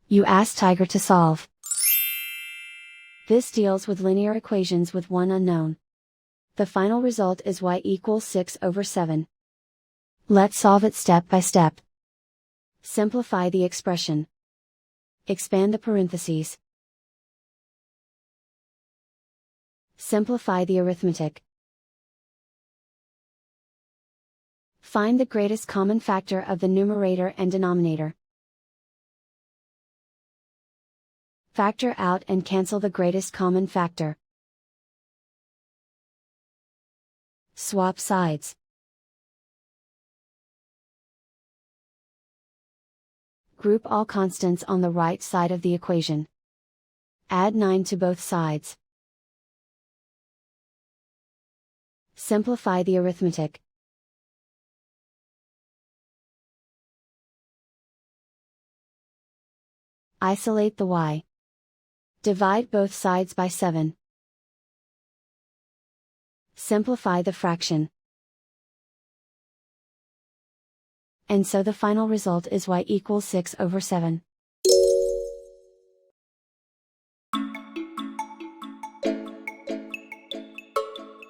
You ask Tiger to solve. This deals with linear equations with one unknown. The final result is y equals 6/7. Let's solve it step by step. Simplify the expression. Expand the parentheses. Simplify the arithmetic. Find the greatest common factor of the numerator and denominator. Factor out and cancel the greatest common factor. Swap sides. Group all constants on the right side of the equation. Add 9 to both sides. Simplify the arithmetic. Isolate the y. Divide both sides by 7. Simplify the fraction. And so the final result is y equals 6/7.